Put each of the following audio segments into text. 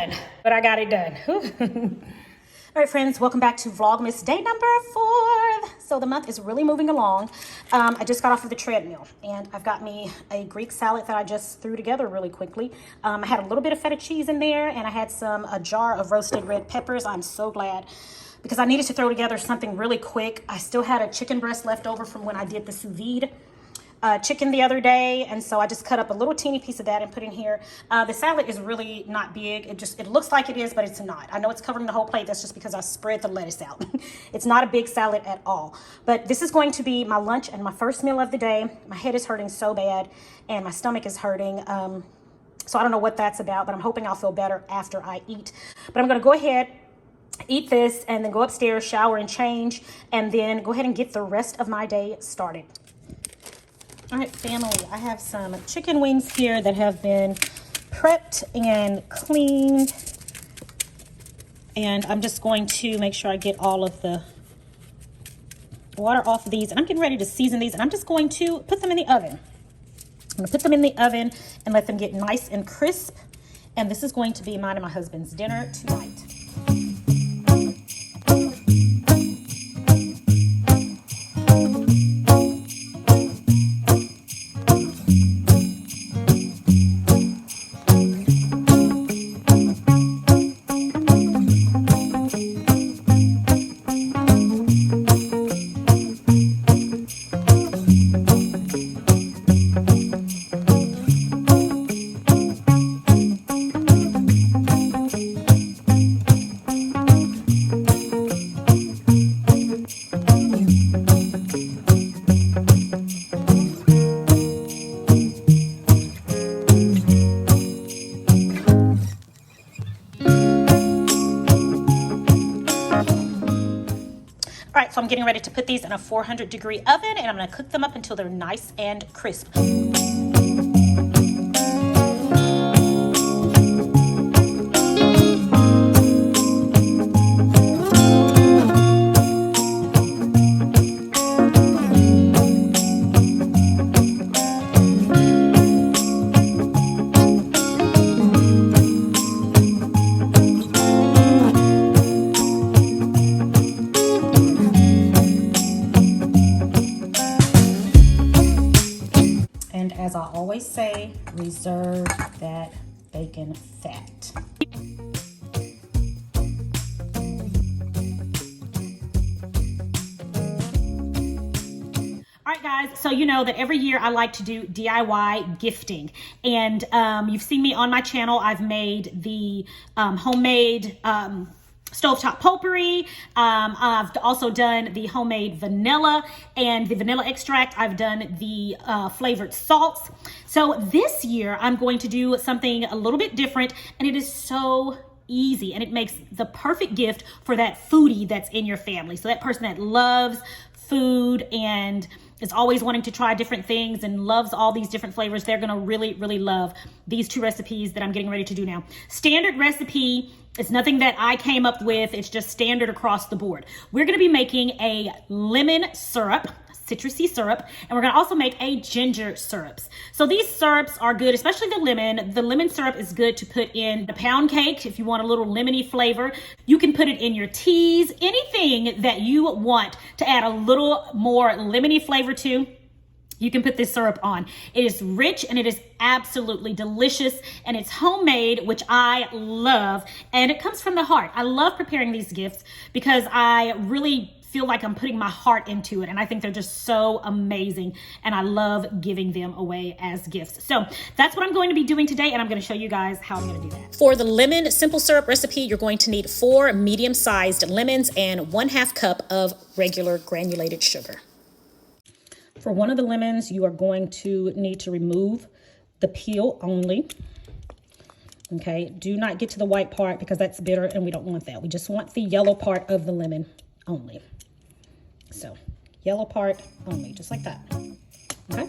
done, but I got it done. All right, friends, welcome back to Vlogmas day number 4. So the month is really moving along. I just got off of the treadmill and I've got me a Greek salad that I just threw together really quickly. I had a little bit of feta cheese in there and I had a jar of roasted red peppers. I'm so glad because I needed to throw together something really quick. I still had a chicken breast left over from when I did the sous vide chicken the other day, and so I just cut up a little teeny piece of that and put in here. The salad is really not big. It looks like it is, but it's not. I know it's covering the whole plate. That's just because I spread the lettuce out. It's not a big salad at all. But this is going to be my lunch and my first meal of the day. My head is hurting so bad and my stomach is hurting. So I don't know what that's about, but I'm hoping I'll feel better after I eat. But I'm gonna go ahead, eat this, and then go upstairs, shower and change, and then go ahead and get the rest of my day started. All right, family, I have some chicken wings here that have been prepped and cleaned. And I'm just going to make sure I get all of the water off of these. And I'm getting ready to season these. And I'm just going to put them in the oven. I'm going to put them in the oven and let them get nice and crisp. And this is going to be mine and my husband's dinner tonight. So I'm getting ready to put these in a 400-degree oven and I'm going to cook them up until they're nice and crisp. As I always say, reserve that bacon fat. All right, guys, so you know that every year I like to do DIY gifting. And you've seen me on my channel. I've made the homemade stovetop potpourri. I've also done the homemade vanilla and the vanilla extract. I've done the flavored salts. So this year I'm going to do something a little bit different, and it is so easy and it makes the perfect gift for that foodie that's in your family. So that person that loves food and is always wanting to try different things and loves all these different flavors, they're gonna really, really love these 2 recipes that I'm getting ready to do now. Standard recipe. It's nothing that I came up with. It's just standard across the board. We're gonna be making a lemon syrup, citrusy syrup, and we're gonna also make a ginger syrups. So these syrups are good, especially the lemon. The lemon syrup is good to put in a pound cake if you want a little lemony flavor. You can put it in your teas, anything that you want to add a little more lemony flavor to. You can put this syrup on. It is rich and it is absolutely delicious, and it's homemade, which I love, and it comes from the heart. I love preparing these gifts because I really feel like I'm putting my heart into it, and I think they're just so amazing, and I love giving them away as gifts. So that's what I'm going to be doing today, and I'm going to show you guys how I'm going to do that. For the lemon simple syrup recipe, you're going to need 4 medium-sized lemons and 1/2 cup of regular granulated sugar. For one of the lemons, you are going to need to remove the peel only. Okay, do not get to the white part because that's bitter and we don't want that. We just want the yellow part of the lemon only. So, yellow part only, just like that. Okay.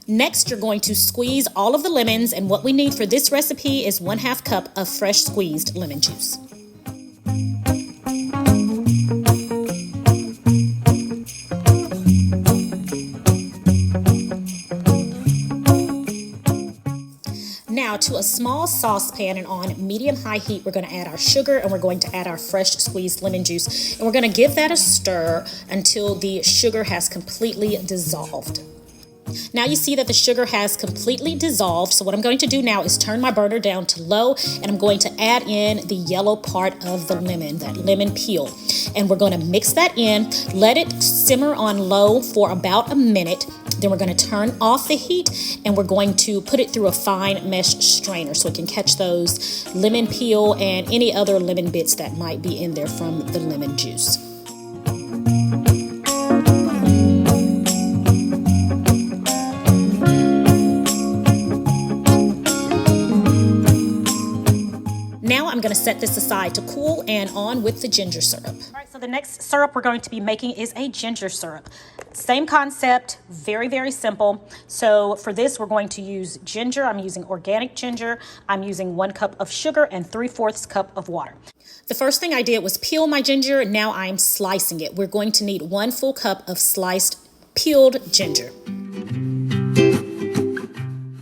Next, you're going to squeeze all of the lemons, and what we need for this recipe is 1/2 cup of fresh squeezed lemon juice. small saucepan, and on medium-high heat, we're going to add our sugar and we're going to add our fresh squeezed lemon juice. And we're going to give that a stir until the sugar has completely dissolved. Now you see that the sugar has completely dissolved. So what I'm going to do now is turn my burner down to low, and I'm going to add in the yellow part of the lemon, that lemon peel. And we're going to mix that in, let it simmer on low for about a minute. Then we're going to turn off the heat, and we're going to put it through a fine mesh strainer so it can catch those lemon peel and any other lemon bits that might be in there from the lemon juice. Now I'm going to set this aside to cool, and on with the ginger syrup. All right, so the next syrup we're going to be making is a ginger syrup. Same concept, very, very simple. So for this, we're going to use ginger. I'm using organic ginger. I'm using 1 cup of sugar and 3/4 cup of water. The first thing I did was peel my ginger. Now I'm slicing it. We're going to need 1 full cup of sliced peeled ginger.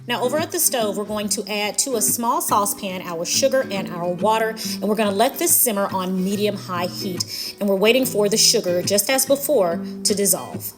Now over at the stove, we're going to add to a small saucepan our sugar and our water, and we're going to let this simmer on medium-high heat. And we're waiting for the sugar, just as before, to dissolve.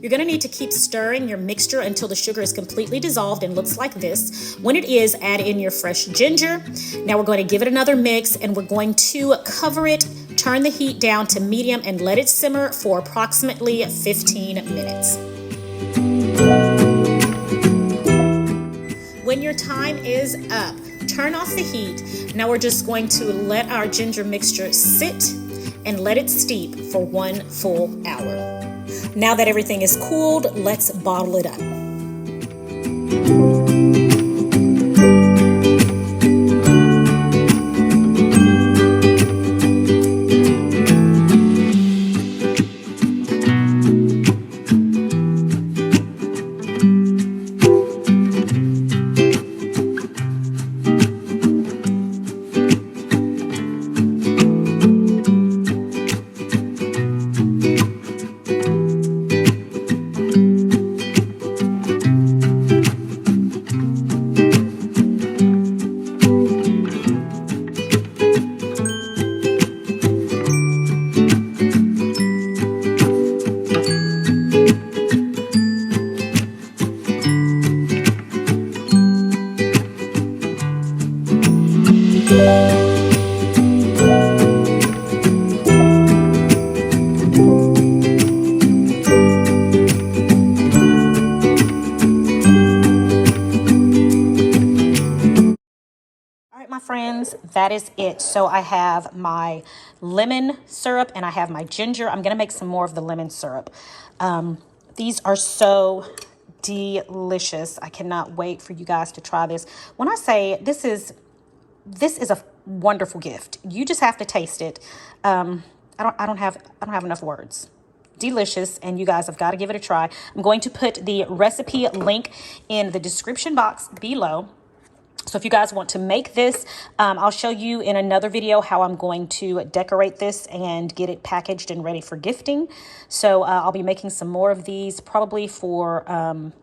You're going to need to keep stirring your mixture until the sugar is completely dissolved and looks like this. When it is, add in your fresh ginger. Now we're going to give it another mix, and we're going to cover it, turn the heat down to medium, and let it simmer for approximately 15 minutes. When your time is up, turn off the heat. Now we're just going to let our ginger mixture sit and let it steep for 1 full hour. Now that everything is cooled, let's bottle it up. Friends, that is it. So I have my lemon syrup and I have my ginger. I'm going to make some more of the lemon syrup. These are so delicious. I cannot wait for you guys to try this. When I say this is a wonderful gift, you just have to taste it. I don't have enough words. Delicious, and you guys have got to give it a try. I'm going to put the recipe link in the description box below. So if you guys want to make this, I'll show you in another video how I'm going to decorate this and get it packaged and ready for gifting. So I'll be making some more of these probably for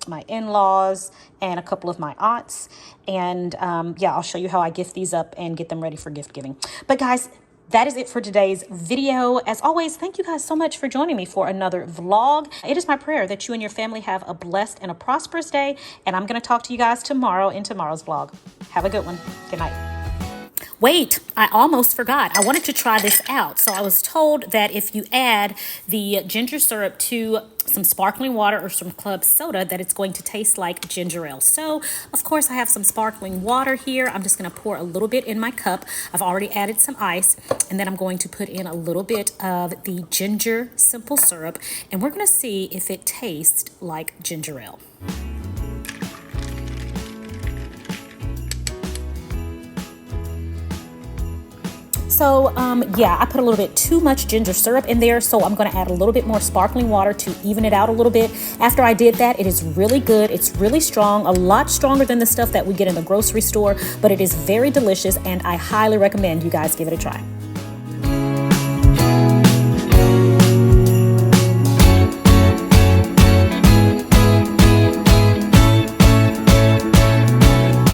my in-laws and a couple of my aunts. And yeah, I'll show you how I gift these up and get them ready for gift giving. But guys, that is it for today's video. As always, thank you guys so much for joining me for another vlog. It is my prayer that you and your family have a blessed and a prosperous day. And I'm going to talk to you guys tomorrow in tomorrow's vlog. Have a good one. Good night. Wait, I almost forgot. I wanted to try this out. So I was told that if you add the ginger syrup to some sparkling water or some club soda, that it's going to taste like ginger ale. So, of course, I have some sparkling water here. I'm just going to pour a little bit in my cup. I've already added some ice, and then I'm going to put in a little bit of the ginger simple syrup, and we're going to see if it tastes like ginger ale. So, yeah, I put a little bit too much ginger syrup in there, so I'm going to add a little bit more sparkling water to even it out a little bit. After I did that, it is really good. It's really strong, a lot stronger than the stuff that we get in the grocery store, but it is very delicious, and I highly recommend you guys give it a try.